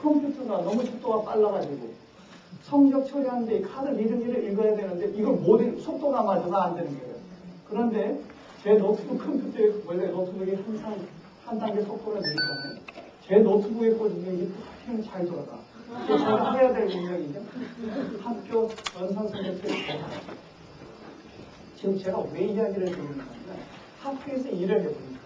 컴퓨터가 너무 속도가 빨라가지고 성적 처리하는데 카드 미리미리 읽어야 되는데 이걸 못 속도가 맞아서 안 되는 거예요. 그런데 제 노트북 컴퓨터에 원래 노트북이 항상 한 단계 속도가 느리잖아요. 제 노트북에 꽂으면 이게 하필이면 잘 돌아가. 이게 제가 해야 될 능력이죠. 학교 전산선택을 지금 제가 왜 이야기를 드리냐면 학교에서 일을 해보니까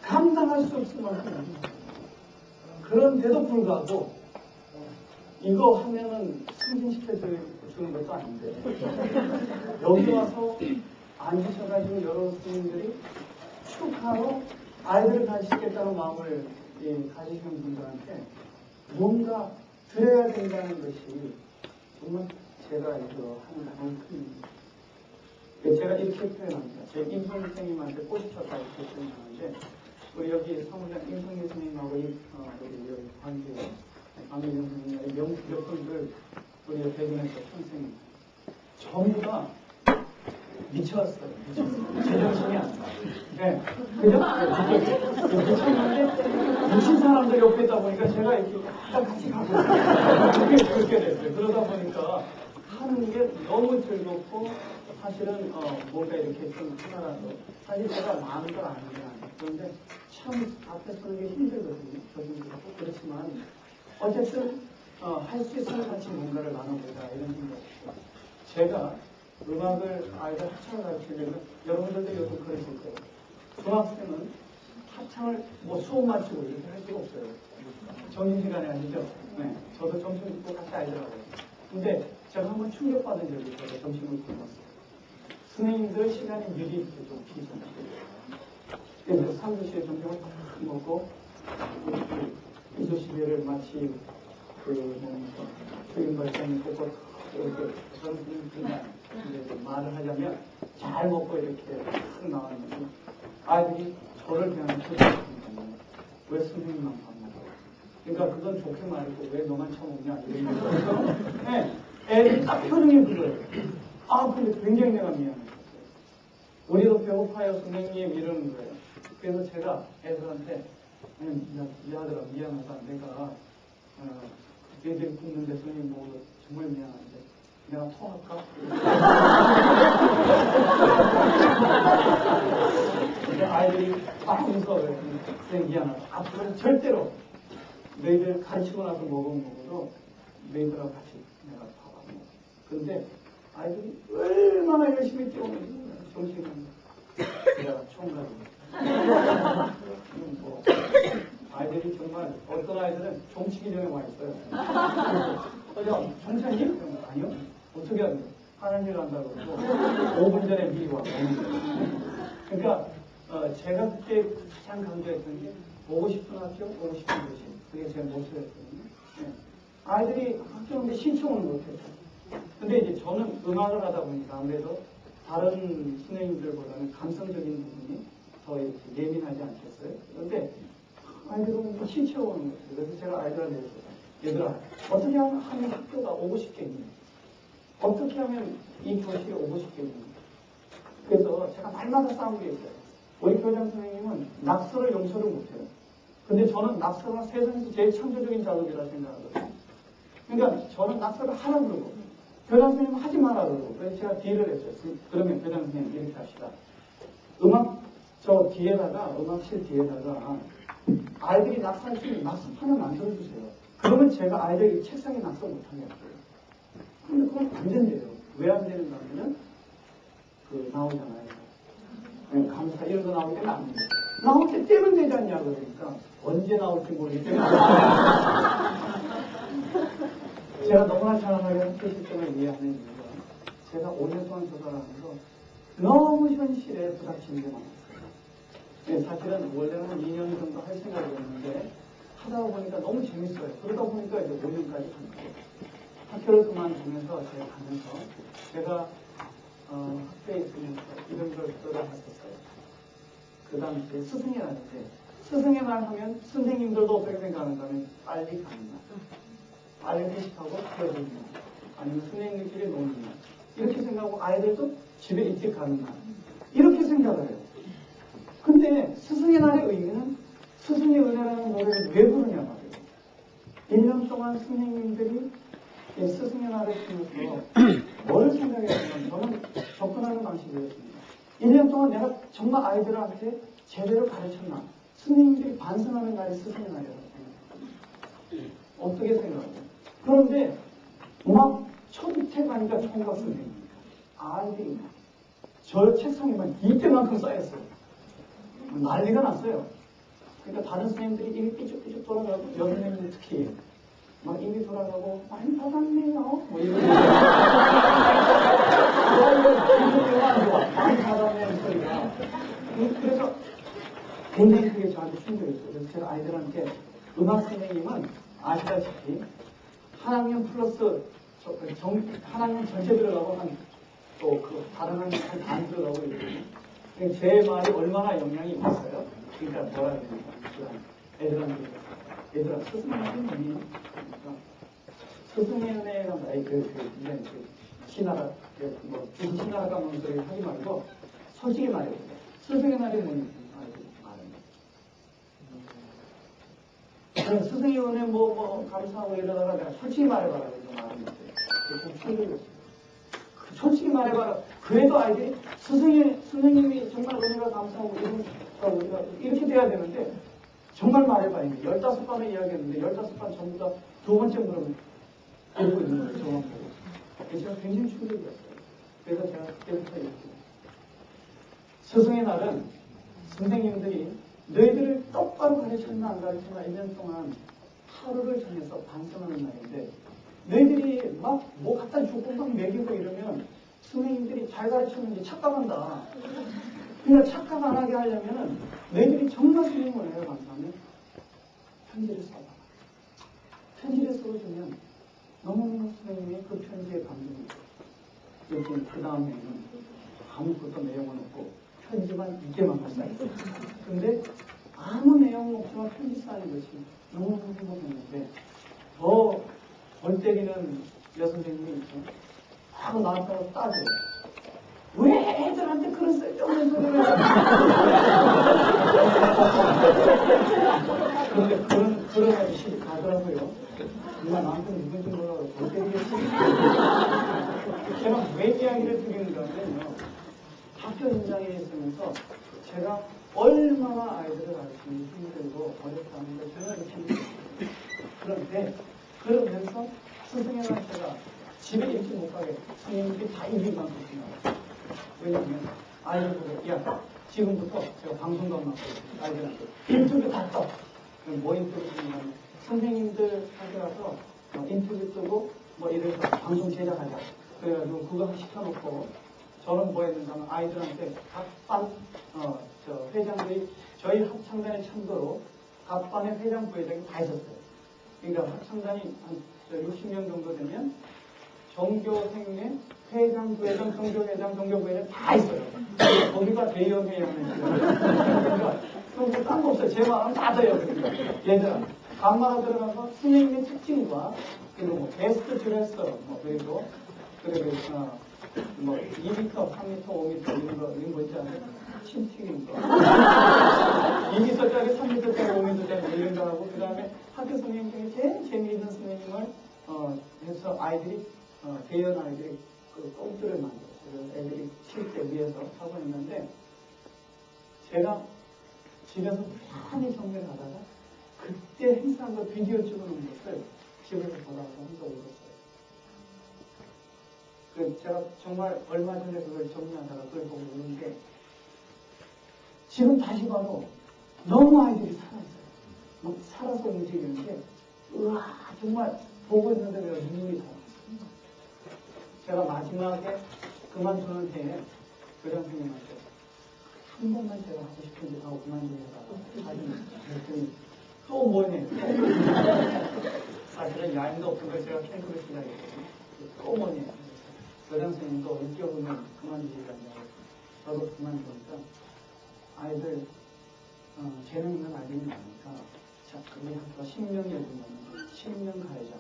감당할 수 없을 만큼 그런데도 불구하고 이거 하면은 승진시켜주는 것도 아닌데 여기 와서 앉으셔가지고 여러 스님들이 축하로 아이들을 가지시겠다는 마음을 가지시는 분들한테 뭔가 드려야 된다는 것이 정말 제가 이거 하는 가장 큰 일입니다. 제가 이렇게 표현합니다. 제 임성 선생님한테 꼬시쳤다 이렇게 표현하는데 우리 여기 사무장 임성미 선생님하고 우리 여기 관계 강민정 선생님 몇 분들 우리 대전에서 선생님 전부 다 미쳤어요. 제정신이 안 나. 네. 그죠? 미쳤는데 미친 사람들 옆에 있다 보니까 제가 이렇게 약간 같이 가고 그렇게 됐어요. 그러다 보니까 하는 게 너무 즐겁고 사실은 뭔가 이렇게 좀 하나라도 사실 제가 많은 걸 아는 게 아니에요. 그런데 참 앞에 서는 게 힘들거든요. 저도 그렇고 그렇지만 어쨌든 할 수 있으면 같이 뭔가를 나눠보자 이런 생각이죠. 제가 음악을 아이들 합창을 가르치려면 여러분들도 요즘 그러실 거예요. 중학생은 합창을 뭐 수업 마치고 이렇게 할 수가 없어요. 점심시간에 아니죠? 네. 저도 점심 먹고 같이 아이들하고요. 근데 제가 한번 충격받은 적이 있어요. 점심을 굶었어요. 선생님들 시간이 미리 이렇게 좀 비잖아요. 그래서 3교시에 점심을 딱 먹고 2교시를 마치 주임 발전이 꼭 이렇게 저는 그냥 말을 하자면 잘 먹고 이렇게 탁 나왔는데 아이들이 저를 대하는 표정이 왜 선생님만 밥 먹어? 그러니까 그건 좋게 말이고 왜 너만 처먹냐 이런 거죠. 네, 애들이 딱 표정이 그거예요. 아 근데 굉장히 내가 미안했었어요. 우리도 배고파요 선생님 이러는 거예요. 그래서 제가 애들한테 미안하더라 미안하다 내가 얘들 굶는데 선생님 보고 정말 미안한데 내가 토할까? 근데 아이들이 막 웃어요. 선생님 미안하다. 앞으로는 절대로 너희들 가르치고 나서 먹어도 너희들하고 같이 내가 밥 안 먹어. 근데 아이들이 얼마나 열심히 뛰어오는지 정신이 내가 총각입니다. 뭐 아이들이 정말 어떤 아이들은 종치기 전에 와 있어요. 종차님? 아니요. 어떻게 하는 거예요? 화장실 간다고 그러고 5분 전에 미리 와. 그러니까 제가 그때 가장 강조했던 게 오고 싶은 학교, 오고 싶은 교실. 그게 제 모습이었거든요. 네. 아이들이 학교 오는데 신청을 못했어요. 근데 이제 저는 음악을 하다 보니까 아무래도 다른 선생님들보다는 감성적인 부분이 더 이렇게 예민하지 않겠어요? 그런데 아이들은 신청 오는 거죠. 그래서 제가 아이들한테 얘들아 어떻게 하면 학교가 오고 싶겠니? 어떻게 하면 이 교실에 오고 싶겠니? 그래서 제가 날마다 싸우는 게 있어요. 우리 교장 선생님은 낙서를 용서를 못해요. 근데 저는 낙서가 세상에서 제일 창조적인 작업이라 생각하거든요. 그러니까 저는 낙서를 하라 그러고 교장 선생님은 하지 마라 그러고 그래서 제가 딜을 했어요. 그러면 교장 선생님 이렇게 합시다. 저 뒤에다가 음악실 뒤에다가 아이들이 낙서할 수 있는 낙서판을 만들어주세요. 그러면 제가 아이들이 책상에 낙서 못하게 할게요. 근데 그건 안 된대요. 왜 안 되는가 하면 나오잖아요. 감사 이런 거 나올 때는 안 돼요. 나올 때 때면 되지 않냐 그러니까 언제 나올지 모르기 때문에 제가 너무나 장황하게 학교 시스템을 이해하는 이유가 제가 5년 동안 조사를 하면서 너무 현실에 부닥치는 게 많았어요. 네, 사실은 원래는 2년 정도 할 생각이었는데 하다 보니까 너무 재밌어요. 그러다 보니까 이제 5년까지 간 거예요. 학교를 그만두면서 제가 학교에 있으면서 이런 걸 들어봤었어요. 그 당시에 스승의 날인데 스승의 날 하면 선생님들도 어떻게 생각하는가 하면 빨리 가는 날, 빨리 회식하고 헤어지는 날, 아니면 선생님들끼리 노는 날 이렇게 생각하고 아이들도 집에 일찍 가는 날 이렇게 생각을 해요. 근데 스승의 날의 의미는 스승의 은혜라는 노래를 왜 부르냐 말이에요. 1년 동안 선생님들이 스승의 날을 통해서 뭐를 생각했냐면 저는 접근하는 방식이었습니다. 1년 동안 내가 정말 아이들한테 제대로 가르쳤나? 선생님들이 반성하는 날이 스승의 날이라고 생각합니다. 어떻게 생각해요? 그런데 막 첫째 가니까 총각 선생님 아이들이 저 책상에만 이때만큼 쌓였어요. 난리가 났어요. 그러니까 다른 선생님들이 입이 삐죽삐죽 돌아가고 여선생님들 특히 막 입이 돌아가고 많이 받았네요. 뭐 이런 많이 받았네요 소리가. 그래서 굉장히 크게 저한테 충격이었어요. 그래서 제가 아이들한테 음악 선생님은 아시다시피 한 학년 플러스 한 학년 전체 들어가고 또 다른 학년 한 반 들어가고 이러거든요. 제 말이 얼마나 영향이 있었어요. 그러니까 뭐라 해야 되나 애들한테 얘들아 스승의 은혜니 그러니까 스승의 은혜가 신하라 뭐 신하라 까먹는 소리 하지 말고 솔직히 말해보세요. 스승의 날이 뭔지 말해요. 스승의 은혜 뭐 감사하고 이러다가 내가 솔직히 말해봐라 그래서 말하는데 솔직히 말해봐라. 그래도 아이들이 선생님이 정말 은혜가 감사하고 우리가 이렇게 돼야 되는데 정말 말해봐야 돼. 15번을 이야기했는데 15번 전부 다 두 번째 물음을 듣고 있는 거예요. 저만 보고. 그래서 제가 굉장히 충격이었어요. 그래서 제가 그때부터 이렇게 스승의 날은 선생님들이 너희들을 똑바로 가르쳤나 안 가르쳤나 1년 동안 하루를 정해서 반성하는 날인데 너희들이 막 뭐 갖다 주고 막 먹이고 이러면 선생님들이 잘 가르쳤는지 착각한다. 그러니까 착각 안 하게 하려면 너희들이 정말 선생님 은혜를 감사하면 편지를 써봐. 편지를 써주면 너무너무 선생님이 그 편지에 감동이 있어요. 그 다음에는 아무것도 내용은 없고 편지만 이때만 발사했어요. 근데 아무 내용 없지만 편지 쌓는 것이 너무너무 행복했는데 더 골 때리는 여선생님이 있죠. 하고 나한테 따져요. 왜 애들한테 그런 쓸데없는 소리를 그런데 그런 아저씨 가더라고요. 누가 나한테 누군지 몰라도 골 때리겠지. 제가 왜 이야기를 드리는가 하면요. 학교 현장에 있으면서 제가 얼마나 아이들을 가르치기 힘들고 어렵다는 걸 제가 느끼고 그런데 그러면서 스승의 날 제가 집에 일찍 못 가게 선생님들이 다 이길 만큼 생각해요. 왜냐하면 아이들보고 야 지금부터 제가 방송국 나고 아이들한테 인터뷰 다 떠. 뭐 인터뷰 쓰냐면 선생님들한테 가서 인터뷰 쓰고 뭐 이래서 방송 제작하자. 그래가지고 그거 시켜놓고 저는 뭐 했는가 하면 아이들한테 각 반 회장들이 저희 합창단의 참고로 각 반의 회장 부회장이 다 있었어요. 그러니까 합창단이 한 60명 정도 되면 종교생회 회장, 부회장, 종교회장, 종교부회장 다 있어요. 거기가 대여회장을 그러니까 그거 딴 거 없어요. 제 말은 다 돼요. 그러니까 얘들아 강마로 들어가서 선생님의 특징과 그리고 뭐 베스트 드레서 뭐 그리고 뭐 2m, 3m, 5m 이런 거 이런 거 있잖아요. 침튀긴 거 2m짜리, 3m짜리, 5m짜리 이런 거 하고 그 다음에 학교 선생님 중에 제일 재미있는 선생님을 해서 아이들이 대연 아이들이 그 꽁트를 만들었어요. 애들이 실제 위에서 하고 있는데 제가 집에서 편히 정리를 하다가 그때 행사한 거 비디오 찍어놓은 것을 집에서 보다가 혼자 울었어요. 제가 정말 얼마 전에 그걸 정리하다가 그걸 보고 우는데 지금 다시 봐도 너무 아이들이 살아있어요. 막 살아서 움직이는데 우와 정말 보고 있는데 내가 눈물이 다 났어요. 제가 마지막에 그만두는 해에 교장 선생님한테 한 번만 제가 하고 싶은데 하고 그만두려다가 그랬더니 또 뭐네 사실은 야인도 없던 걸 제가 탱크를 시작했거든요. 또 뭐네 교장 선생님도 일찍 오면 그만두시라고 저도 그만두니까 아이들 재능 있는 아이들이 많으니까 자 우리 학교가 신명이 된다면 신명 가요제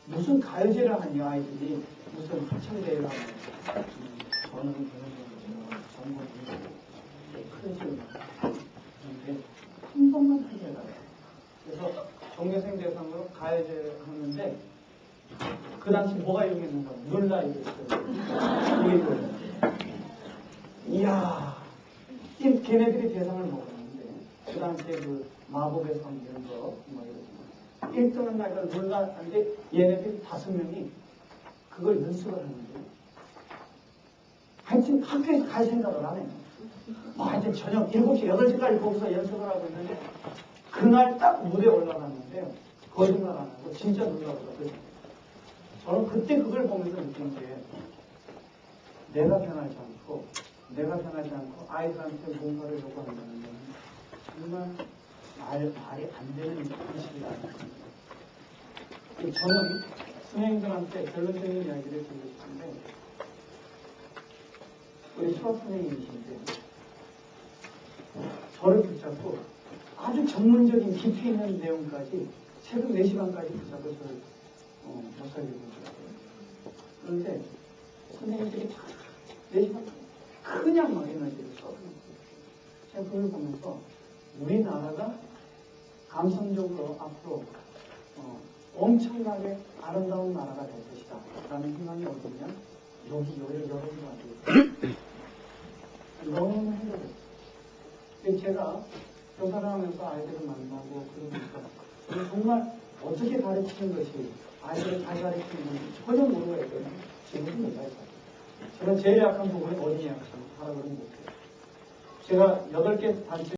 무슨 가요제를 하니 아이들이 무슨 합창대회를 하면 저는 그런 전공이 큰 소리가 그런데 한 번만 하게 해달라요. 그래서 종교생 대상으로 가야제 하는데 그 당시 뭐가 유명했는가? 놀라이였어요. 이야, 걔네들이 대상을 먹었는데 그 당시에 그 마법의 성 이런 거 뭐 이런 1등은 나이가 놀라는데 얘네들이 5명이 그걸 연습을 하는데 하여튼 학교에서 갈 생각을 안 해요. 하여튼 저녁 7시, 8시까지 거기서 연습을 하고 있는데 그날 딱 무대에 올라갔는데요. 거짓말 안 하고 진짜 놀라더라고요. 저는 그때 그걸 보면서 느낀 게 내가 변하지 않고 아이들한테 뭔가를 요구한다는 건 정말 말이 안 되는 현실이라는 겁니다. 저는 선생님들한테 결론적인 이야기를 드리고 싶은데 우리 수학 선생님이신데 저를 붙잡고 아주 전문적인 깊이 있는 내용까지 새벽 4시간까지 붙잡고 저를 못 살리고 있더라고요. 그런데 선생님들이 다 4시간 그냥 막 에너지를 써요. 제가 그걸 보면서 우리나라가 감성적으로 앞으로 엄청나게 아름다운 나라가 될 것이다 라는 희망이 어디냐? 여러분들한테 너무 행복했어요. 제가 교사를 하면서 아이들을 만나고 그러니까 정말 어떻게 가르치는 것이 아이들을 잘 가르치는 건지 전혀 모르고 했거든요. 지금도 몰라요. 제가 제일 약한 부분이 어린이 학생 하라고 그러면 못해요. 제가 8개 단체